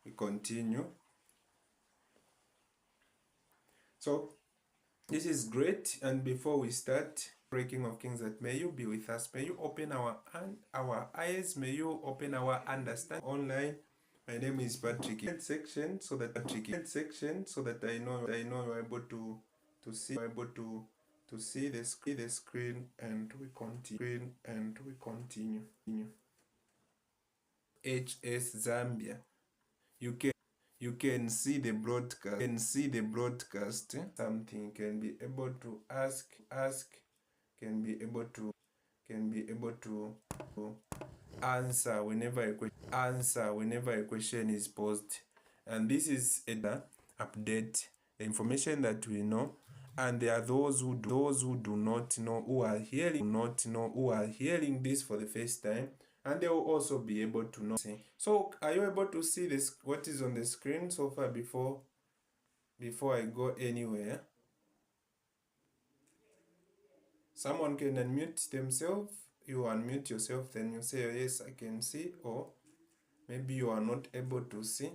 we continue. So this is great, and before we start, breaking of kings, that may you be with us, may you open our eyes, may you open our understanding online. My name is Patrick. Section so that I know you're able to see the screen, and we continue. CFHS ZAMBIA. You can see the broadcast. Something can be able to ask, can be able to answer whenever a question is posed. And this is a update the information that we know, and there are those who do not know, who are hearing this for the first time, and they will also be able to know. So are you able to see this, what is on the screen so far, before I go anywhere? Someone can unmute themselves. You unmute yourself, then you say, yes, I can see, or maybe you are not able to see.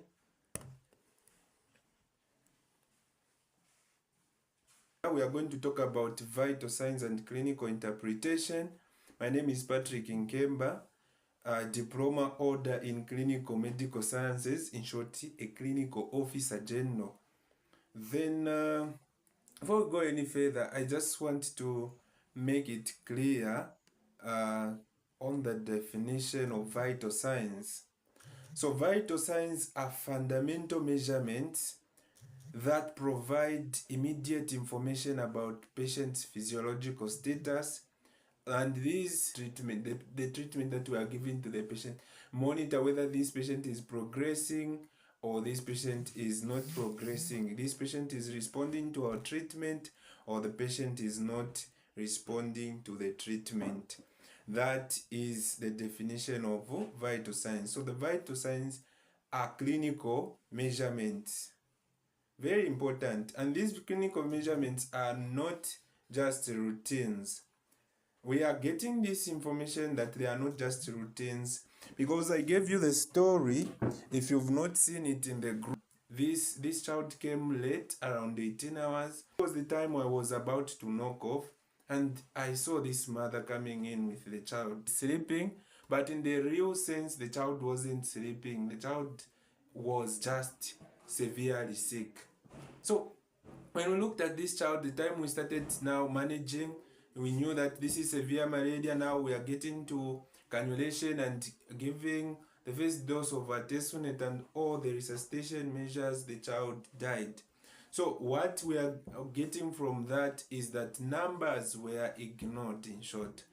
Now we are going to talk about vital signs and clinical interpretation. My name is Patrick Nkemba, diploma holder in clinical medical sciences, in short, a clinical officer general. Then, before we go any further, I just want to make it clear on the definition of vital signs. So vital signs are fundamental measurements that provide immediate information about patient's physiological status, and this treatment, the treatment that we are giving to the patient, monitor whether this patient is progressing or this patient is not progressing. This patient is responding to our treatment, or the patient is not responding to the treatment. That is the definition of vital signs. So the vital signs are clinical measurements. Very important. And these clinical measurements are not just routines. We are getting this information that they are not just routines because I gave you the story. If you've not seen it in the group, this child came late, around 18 hours. It was the time I was about to knock off, and I saw this mother coming in with the child sleeping, but in the real sense, the child wasn't sleeping. The child was just severely sick. So when we looked at this child, the time we started now managing, we knew that this is severe malaria. Now we are getting to cannulation and giving the first dose of artesunate and all the resuscitation measures. The child died. So what we are getting from that is that numbers were ignored, in short.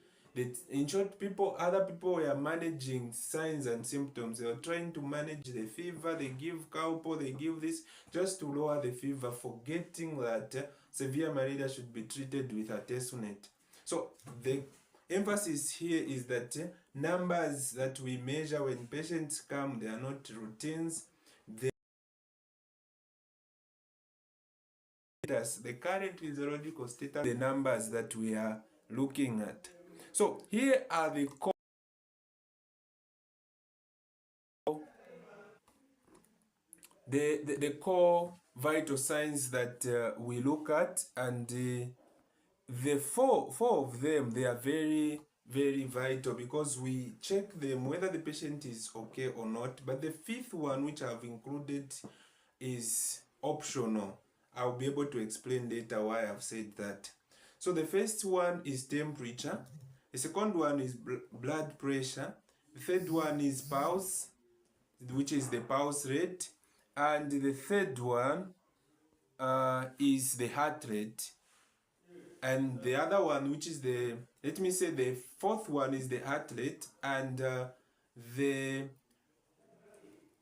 Other people were managing signs and symptoms. They were trying to manage the fever. They give cowpox, they give this just to lower the fever, forgetting that severe malaria should be treated with artesunate. So the emphasis here is that numbers that we measure when patients come, they are not routines. The current physiological status, the numbers that we are looking at. So here are the core vital signs that we look at, and the four of them, they are very, very vital because we check them whether the patient is okay or not. But the fifth one, which I've included, is optional. I'll be able to explain later why I've said that. So the first one is temperature. The second one is blood pressure. The third one is pulse, which is the pulse rate. And the third one is the heart rate. And the other one, which is the fourth one, is the heart rate. And the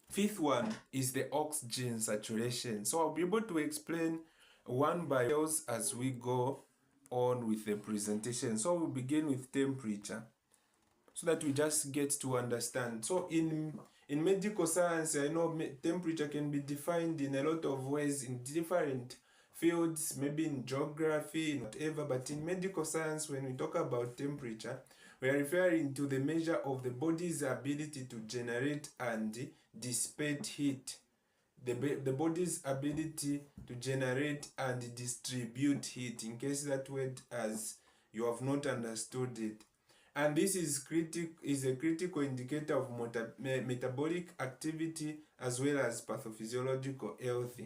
fifth one is the oxygen saturation. So I'll be able to explain one by one as we go on with the presentation. So we'll begin with temperature so that we just get to understand. So in medical science, I know temperature can be defined in a lot of ways in different fields, maybe in geography, whatever. But in medical science, when we talk about temperature, We are referring to the measure of the body's ability to generate and dissipate heat. The body's ability to generate and distribute heat, in case that word as you have not understood it. And this is a critical indicator of metabolic activity as well as pathophysiological health.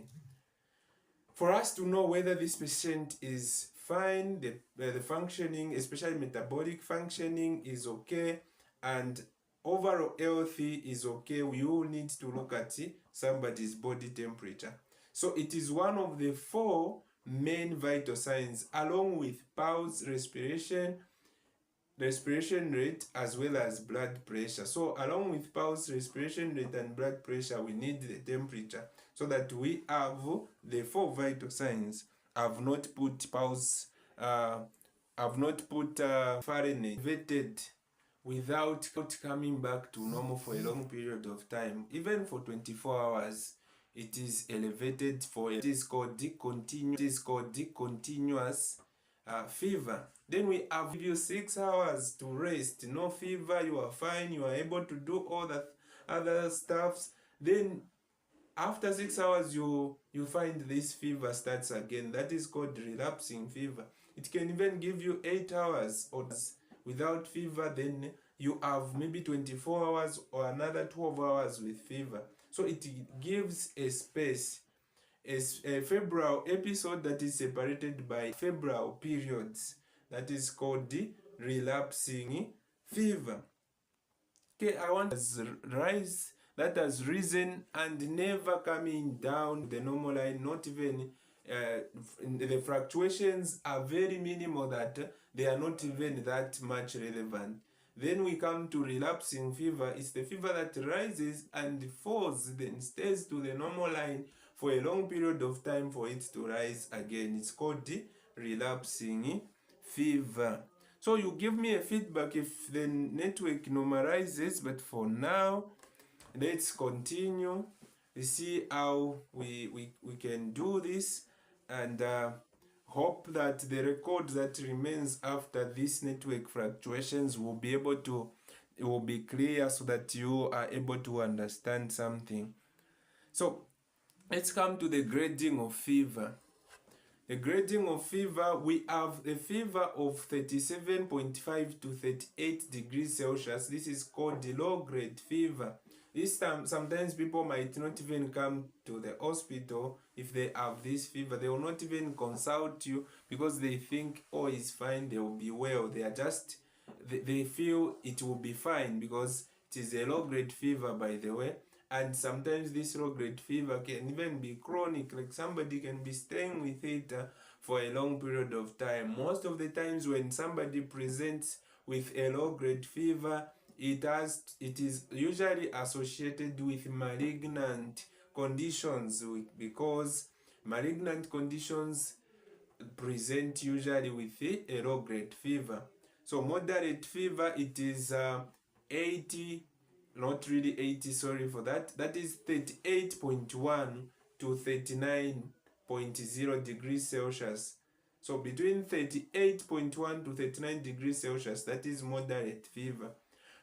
For us to know whether this patient is fine, the functioning, especially metabolic functioning, is okay, and overall healthy is okay, we will need to look at somebody's body temperature. So it is one of the 4 main vital signs, along with pulse, respiration rate, as well as blood pressure. So along with pulse, respiration rate, and blood pressure, we need the temperature, so that we have the 4 vital signs. I've not put pulse, I've not put Fahrenheit elevated without coming back to normal for a long period of time. Even for 24 hours, it is elevated for it is called discontinuous fever. Then we have you 6 hours to rest, no fever, you are fine, you are able to do all that other stuffs. Then after 6 hours, you find this fever starts again. That is called relapsing fever. It can even give you 8 hours or without fever. Then you have maybe 24 hours or another 12 hours with fever. So it gives a space, a febrile episode that is separated by febrile periods. That is called the relapsing fever. Okay, I want to rise that has risen and never coming down the normal line, not even the fluctuations are very minimal, that they are not even that much relevant. Then we come to relapsing fever. It's the fever that rises and falls, then stays to the normal line for a long period of time for it to rise again. It's called the relapsing fever. So you give me a feedback if the network normalizes, but for now, let's continue. We see how we can do this, and hope that the record that remains after these network fluctuations will be able to, it will be clear, so that you are able to understand something. So let's come to the grading of fever. The grading of fever, we have a fever of 37.5 to 38 degrees Celsius. This is called the low grade fever. This time, sometimes people might not even come to the hospital if they have this fever. They will not even consult you because they think, oh, it's fine, they will be well. They are just, they feel it will be fine because it is a low grade fever, by the way. And sometimes this low grade fever can even be chronic, like somebody can be staying with it for a long period of time. Most of the times when somebody presents with a low grade fever, it is usually associated with malignant conditions, because malignant conditions present usually with a low grade fever. So moderate fever, it is 80, not really 80, sorry for that. That is 38.1 to 39.0 degrees Celsius. So between 38.1 to 39 degrees Celsius, that is moderate fever.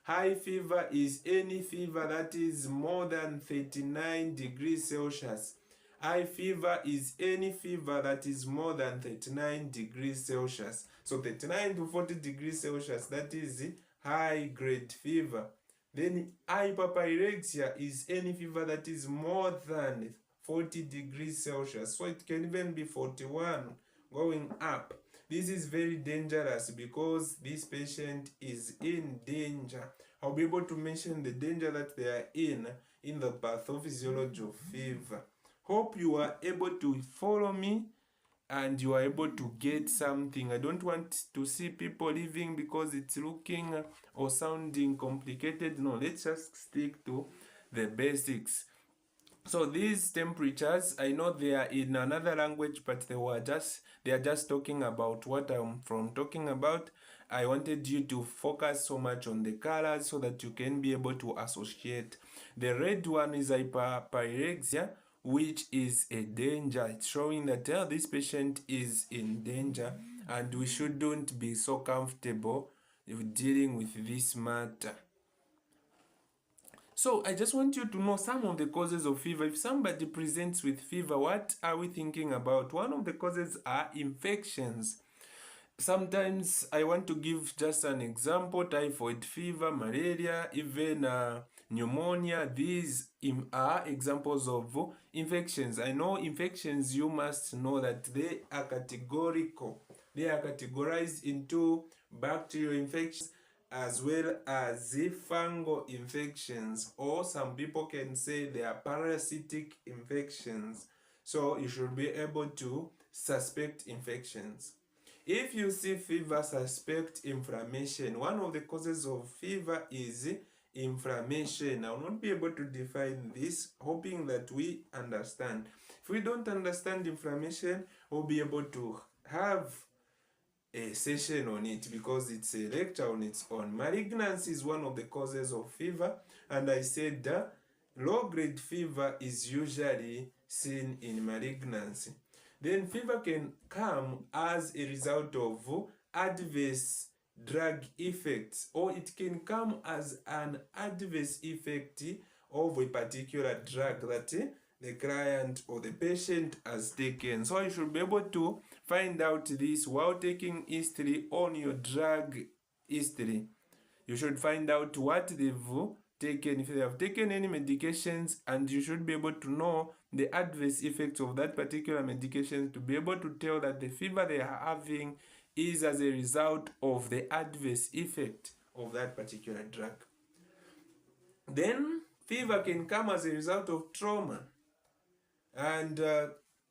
High fever is any fever that is more than 39 degrees Celsius. High fever is any fever that is more than 39 degrees Celsius. So 39 to 40 degrees Celsius, that is high grade fever. Then hyperpyrexia is any fever that is more than 40 degrees Celsius. So it can even be 41 going up. This is very dangerous because this patient is in danger. I'll be able to mention the danger that they are in the pathophysiology of fever. Hope you are able to follow me and you are able to get something. I don't want to see people leaving because it's looking or sounding complicated. No, let's just stick to the basics. So these temperatures, I know they are in another language, but they are just talking about what I'm talking about. I wanted you to focus so much on the colors so that you can be able to associate. The red one is hyperpyrexia, which is a danger. It's showing that this patient is in danger and we shouldn't be so comfortable dealing with this matter. So I just want you to know some of the causes of fever. If somebody presents with fever, what are we thinking about? One of the causes are infections. Sometimes I want to give just an example: typhoid fever, malaria, even pneumonia. These are examples of infections. I know infections, you must know that they are categorical. They are categorized into bacterial infections as well as fungal infections, or some people can say they are parasitic infections. So you should be able to suspect infections. If you see fever, suspect inflammation. One of the causes of fever is inflammation. I will not be able to define this, hoping that we understand. If we don't understand inflammation, we'll be able to have a session on it, because it's a lecture on its own. Malignancy is one of the causes of fever, and I said low-grade fever is usually seen in malignancy. Then fever can come as a result of adverse drug effects, or it can come as an adverse effect of a particular drug that the client or the patient has taken. So you should be able to find out this while taking history on your drug history. You should find out what they've taken, if they have taken any medications, and you should be able to know the adverse effects of that particular medication to be able to tell that the fever they are having is as a result of the adverse effect of that particular drug. Then fever can come as a result of trauma, and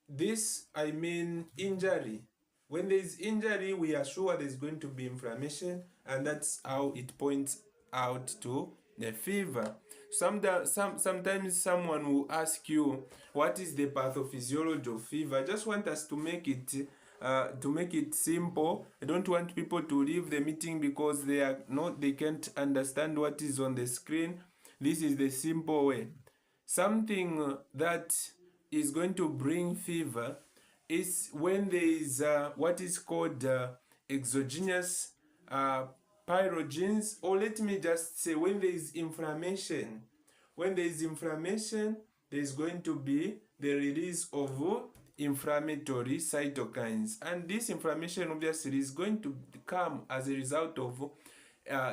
this, I mean injury. When there is injury, we are sure there is going to be inflammation, and that's how it points out to the fever. Sometimes someone will ask you, what is the pathophysiology of fever? I just want us to make it simple. I don't want people to leave the meeting because they can't understand what is on the screen. This is the simple way. Something that is going to bring fever is when there is what is called exogenous pyrogens, or let me just say when there is inflammation. When there is inflammation, there is going to be the release of inflammatory cytokines, and this inflammation obviously is going to come as a result of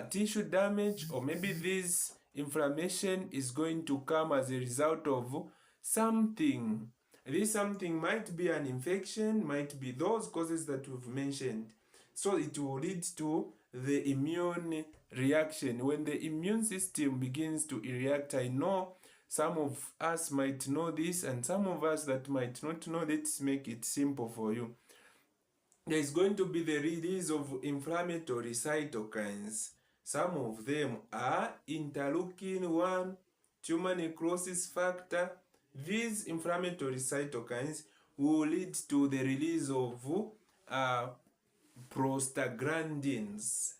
tissue damage, or maybe this inflammation is going to come as a result of something. This something might be an infection, might be those causes that we've mentioned. So it will lead to the immune reaction. When the immune system begins to react, I know some of us might know this, and some of us that might not know. Let's make it simple for you. There is going to be the release of inflammatory cytokines. Some of them are interleukin-1, tumor necrosis factor. These inflammatory cytokines will lead to the release of prostaglandins.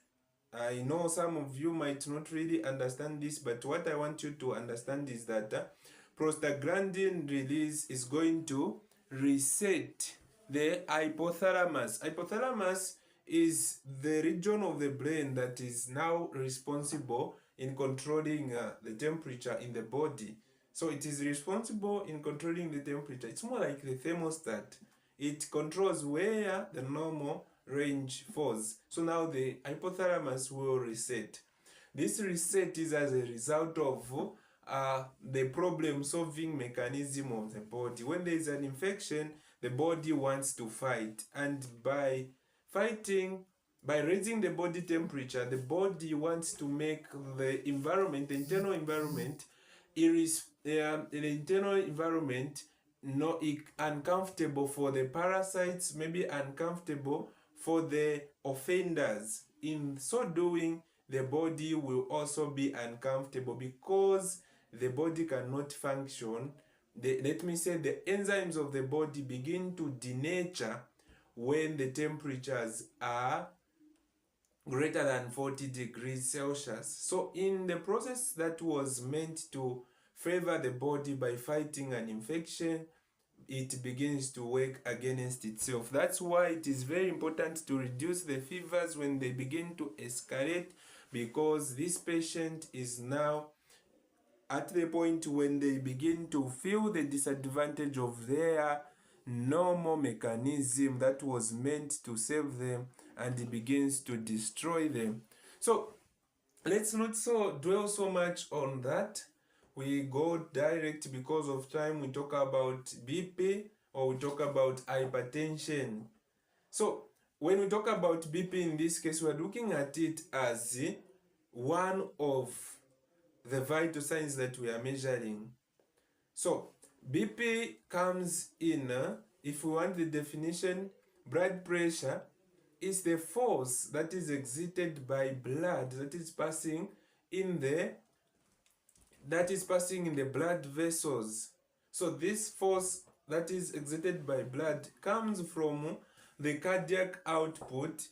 I know some of you might not really understand this, but what I want you to understand is that prostaglandin release is going to reset the hypothalamus. Hypothalamus is the region of the brain that is now responsible in controlling the temperature in the body. So it is responsible in controlling the temperature. It's more like the thermostat. It controls where the normal range falls. So now the hypothalamus will reset. This reset is as a result of the problem-solving mechanism of the body. When there is an infection, the body wants to fight, and by fighting, by raising the body temperature, the body wants to make the environment, the internal environment, uncomfortable for the parasites, maybe uncomfortable for the offenders. In so doing, the body will also be uncomfortable because the body cannot function. Let me say the enzymes of the body begin to denature when the temperatures are greater than 40 degrees Celsius. So in the process that was meant to favor the body by fighting an infection, it begins to work against itself. That's why it is very important to reduce the fevers when they begin to escalate, because this patient is now at the point when they begin to feel the disadvantage of their normal mechanism that was meant to save them, and it begins to destroy them. So let's not dwell so much on that. We go direct, because of time, we talk about BP, or we talk about hypertension. So when we talk about BP in this case, we're looking at it as one of the vital signs that we are measuring. So BP comes in, if we want the definition, blood pressure is the force that is exerted by blood that is passing in the blood vessels. So this force that is exerted by blood comes from the cardiac output,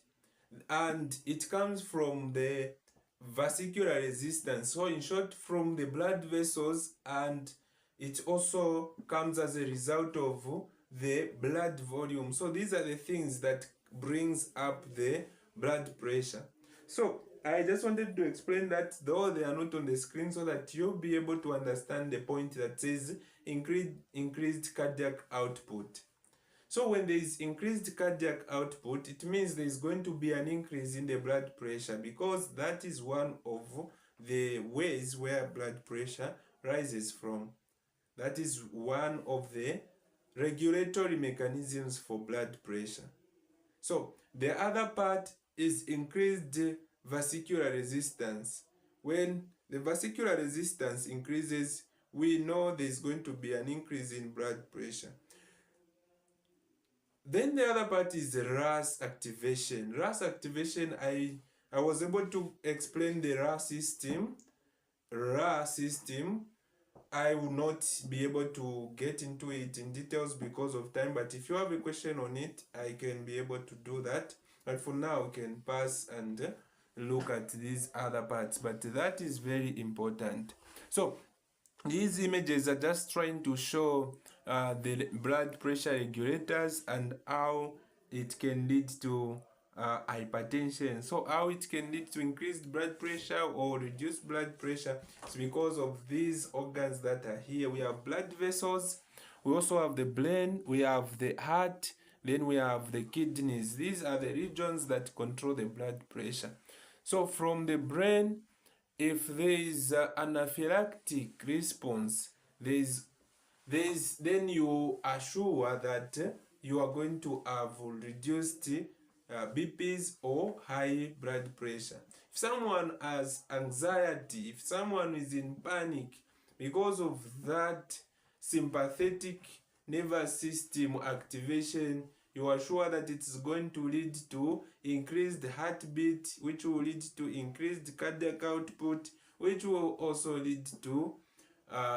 and it comes from the vascular resistance. So in short, from the blood vessels, and it also comes as a result of the blood volume. So these are the things that brings up the blood pressure. So I just wanted to explain that, though they are not on the screen, so that you'll be able to understand the point that says increased cardiac output. So when there is increased cardiac output, it means there is going to be an increase in the blood pressure, because that is one of the ways where blood pressure rises from. That is one of the regulatory mechanisms for blood pressure. So the other part is increased vascular resistance. When the vascular resistance increases, we know there's going to be an increase in blood pressure. Then the other part is RAS activation. RAS activation, I was able to explain the RAS system. I will not be able to get into it in details because of time, but if you have a question on it, I can be able to do that. But for now, we can pass and look at these other parts, but that is very important. So these images are just trying to show the blood pressure regulators and how it can lead to hypertension. So how it can lead to increased blood pressure or reduced blood pressure is because of these organs that are here. We have blood vessels, we also have the brain, we have the heart, then we have the kidneys. These are the regions that control the blood pressure. So from the brain, if there is an anaphylactic response, then you are sure that you are going to have reduced BPs or high blood pressure. If someone has anxiety, if someone is in panic, because of that sympathetic nervous system activation, you are sure that it's going to lead to increased heartbeat, which will lead to increased cardiac output, which will also lead to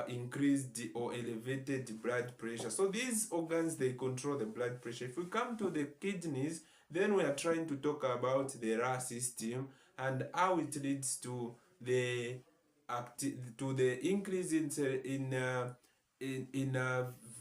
increased or elevated blood pressure. So these organs, they control the blood pressure. If we come to the kidneys, then we are trying to talk about the RAS system and how it leads to the increase in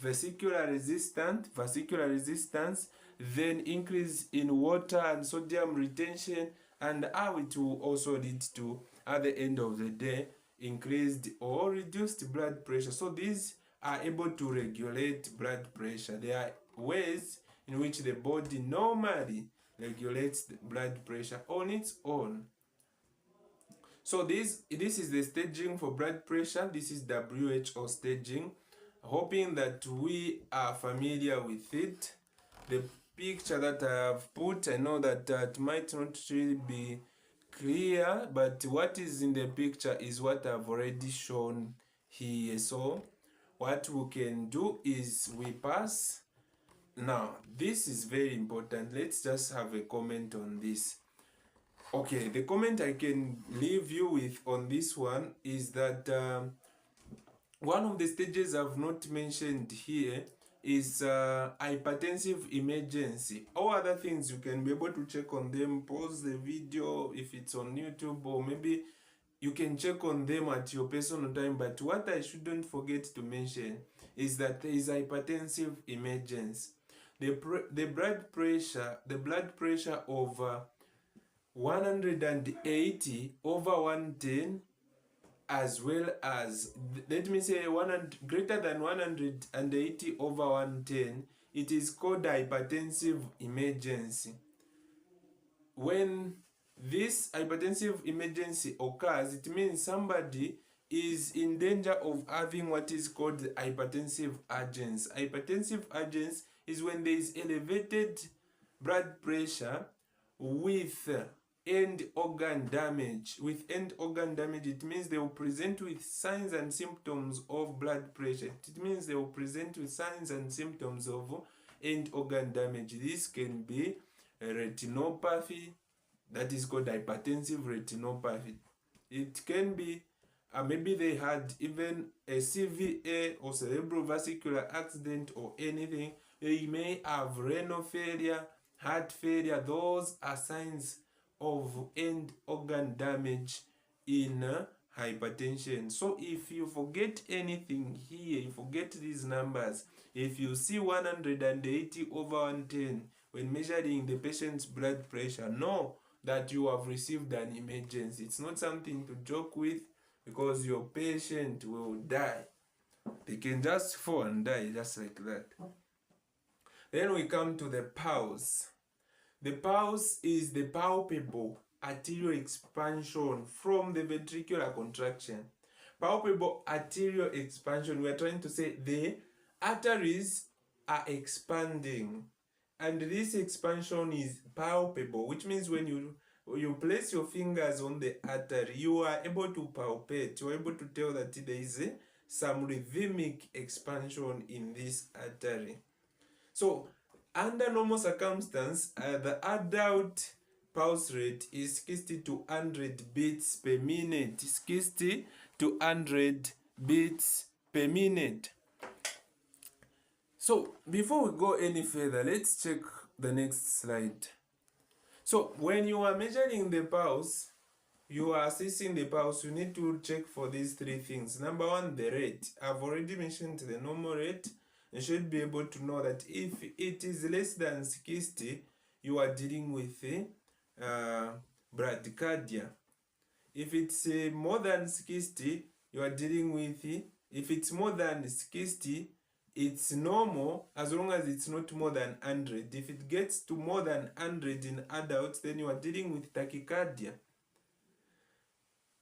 vascular resistance, then increase in water and sodium retention, and how it will also lead to, at the end of the day, increased or reduced blood pressure. So these are able to regulate blood pressure. There are ways in which the body normally regulates the blood pressure on its own. So this is the staging for blood pressure. This is WHO staging. Hoping that we are familiar with it. The picture that I have put, I know that it might not really be clear, but what is in the picture is what I've already shown here. So what we can do is we pass. Now this is very important. Let's just have a comment on this. Okay, the comment I can leave you with on this one is that one of the stages I've not mentioned here is hypertensive emergency. All other things you can be able to check on them, pause the video if it's on YouTube, or maybe you can check on them at your personal time. But what I shouldn't forget to mention is that there is hypertensive emergency. The blood pressure of 180 over 110, as well as, let me say, greater than 180 over 110, it is called hypertensive emergency. When this hypertensive emergency occurs, it means somebody is in danger of having what is called hypertensive urgency. Hypertensive urgency is when there is elevated blood pressure with end organ damage. With end organ damage, it means they will present with signs and symptoms of blood pressure. It means they will present with signs and symptoms of end organ damage. This can be a retinopathy, that is called hypertensive retinopathy. It can be maybe they had even a CVA or cerebrovascular accident or anything. They may have renal failure, heart failure. Those are signs of end organ damage in hypertension. So if you forget anything here, you forget these numbers. If you see 180 over 110 when measuring the patient's blood pressure, know that you have received an emergency. It's not something to joke with, because your patient will die. They can just fall and die just like that. Then we come to the pulse. The pulse is the palpable arterial expansion from the ventricular contraction. Palpable arterial expansion, we are trying to say the arteries are expanding, and this expansion is palpable, which means when you place your fingers on the artery, you are able to palpate, you are able to tell that there is some rhythmic expansion in this artery. So under normal circumstance, the adult pulse rate is 60 to 100 beats per minute. 60 to 100 beats per minute. So before we go any further, let's check the next slide. So when you are measuring the pulse, you are assessing the pulse, you need to check for these three things. Number one, the rate. I've already mentioned the normal rate. You should be able to know that if it is less than 60, you are dealing with bradycardia. If it's more than 60, you are dealing with, if it's more than 60, it's normal as long as it's not more than 100. If it gets to more than 100 in adults, then you are dealing with tachycardia.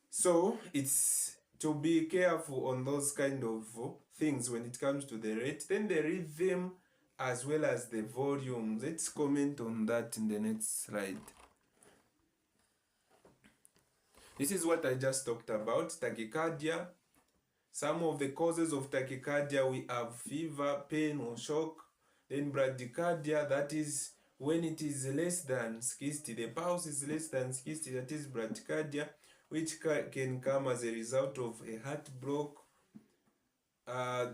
So it's to be careful on those kind of things when it comes to the rate. Then the rhythm as well as the volume. Let's comment on that in the next slide. This is what I just talked about, tachycardia. Some of the causes of tachycardia, we have fever, pain or shock. Then bradycardia, that is when it is less than 60. The pulse is less than 60, that is bradycardia, which can come as a result of a heart block.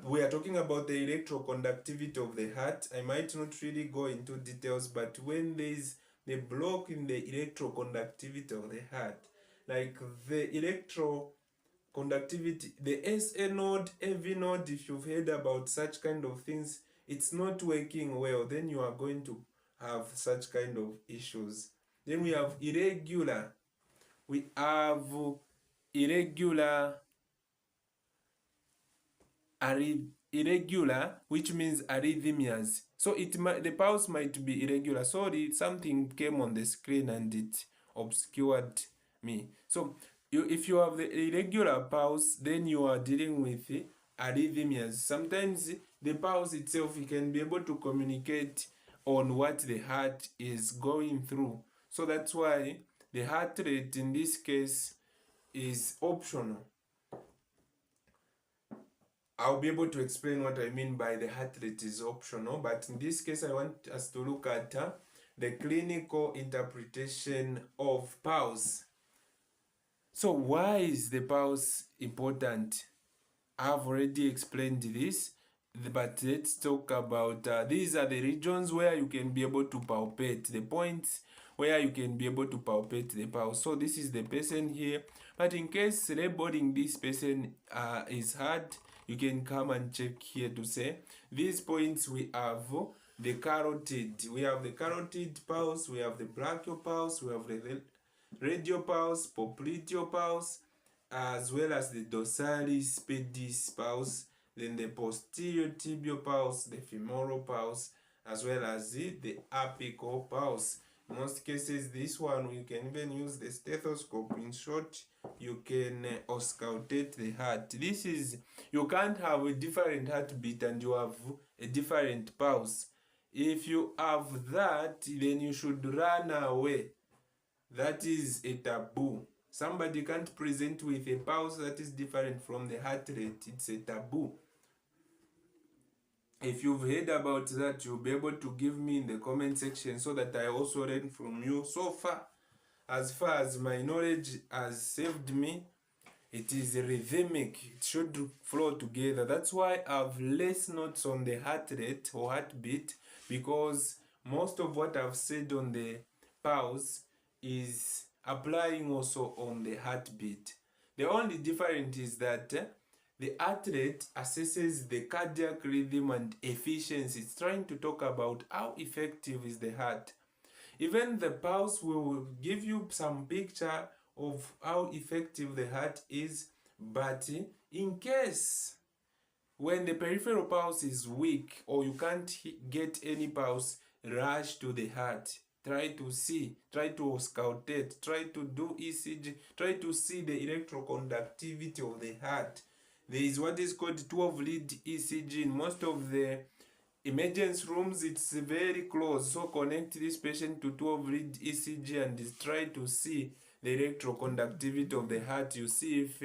We are talking about the electroconductivity of the heart. I might not really go into details, but when there is the block in the electroconductivity of the heart, like the electroconductivity, the SA node, AV node, if you've heard about such kind of things, it's not working well, then you are going to have such kind of issues. Then we have irregular. We have irregular, which means arrhythmias. So the pulse might be irregular. Sorry, something came on the screen and it obscured me. So if you have the irregular pulse, then you are dealing with arrhythmias. Sometimes the pulse itself, it can be able to communicate on what the heart is going through. So that's why the heart rate in this case is optional. I'll be able to explain what I mean by the heart rate is optional, but in this case I want us to look at the clinical interpretation of pulse. So why is the pulse important? I've already explained this, but let's talk about these are the regions where you can be able to palpate, the points where you can be able to palpate the pulse. So this is the person here, but in case labeling this person is hard, you can come and check here to say these points. We have the carotid, we have the carotid pulse, we have the brachial pulse, we have the radial pulse, popliteal pulse, as well as the dorsalis pedis pulse, then the posterior tibial pulse, the femoral pulse, as well as the apical pulse. In most cases, this one you can even use the stethoscope. In short, you can auscultate the heart. This is, you can't have a different heartbeat and you have a different pulse. If you have that, then you should run away. That is a taboo. Somebody can't present with a pulse that is different from the heart rate. It's a taboo. If you've heard about that, you'll be able to give me in the comment section so that I also learn from you. So far as my knowledge has saved me, it is rhythmic. It should flow together. That's why I've less notes on the heart rate or heartbeat, because most of what I've said on the pulse is applying also on the heartbeat. The only difference is that the heart rate assesses the cardiac rhythm and efficiency. It's trying to talk about how effective is the heart. Even the pulse will give you some picture of how effective the heart is, but in case when the peripheral pulse is weak or you can't get any pulse, rush to the heart. Try to see, try to auscultate, try to do ECG, try to see the electroconductivity of the heart. There is what is called 12-lead ECG. In most of the emergency rooms, it's very close. So connect this patient to 12-lead ECG and try to see the electroconductivity of the heart. You see if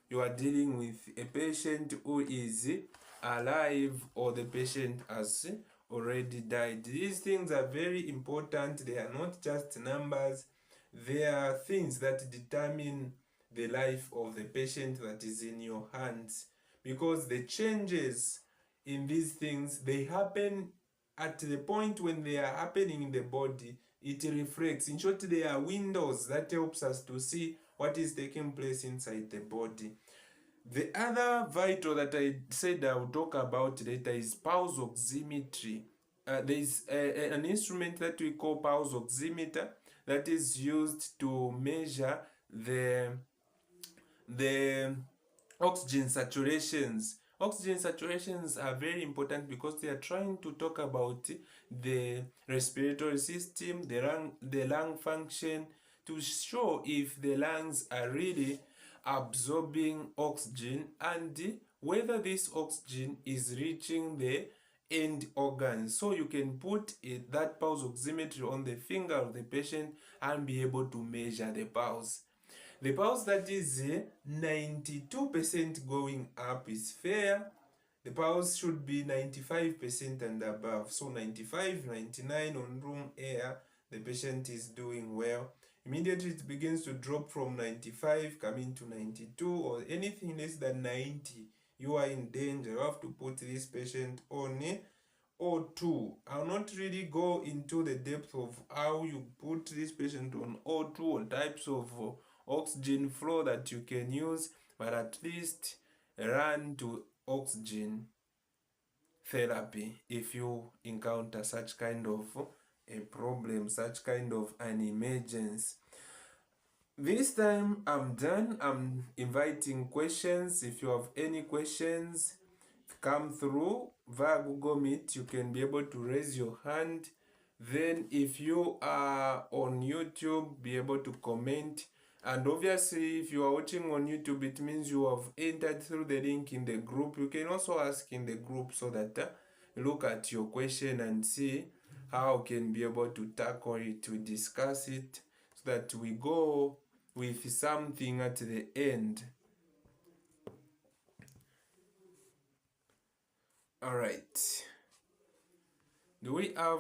you are dealing with a patient who is alive or the patient has already died. These things are very important. They are not just numbers. They are things that determine the life of the patient that is in your hands, because the changes in these things, they happen at the point when they are happening in the body. It reflects. In short, they are windows that helps us to see what is taking place inside the body. The other vital that I said I will talk about later is pulse oximetry. There is an instrument that we call pulse oximeter that is used to measure the oxygen saturations. Oxygen saturations are very important because they are trying to talk about the respiratory system, the lung function, to show if the lungs are really absorbing oxygen and whether this oxygen is reaching the end organs. So you can put that pulse oximetry on the finger of the patient and be able to measure the pulse. The pulse that is 92% going up is fair. The pulse should be 95% and above. So 95, 99 on room air, the patient is doing well. Immediately it begins to drop from 95 coming to 92 or anything less than 90. You are in danger. You have to put this patient on O2. I'll not really go into the depth of how you put this patient on O2 or types of oxygen flow that you can use, but at least run to oxygen therapy if you encounter such kind of a problem, such kind of an emergency. This time I'm done. I'm inviting questions. If you have any questions, come through via Google Meet. You can be able to raise your hand. Then if you are on YouTube, be able to comment. And obviously, if you are watching on YouTube, it means you have entered through the link in the group. You can also ask in the group so that look at your question and see how we can be able to tackle it, to discuss it, so that we go with something at the end. All right. Do we have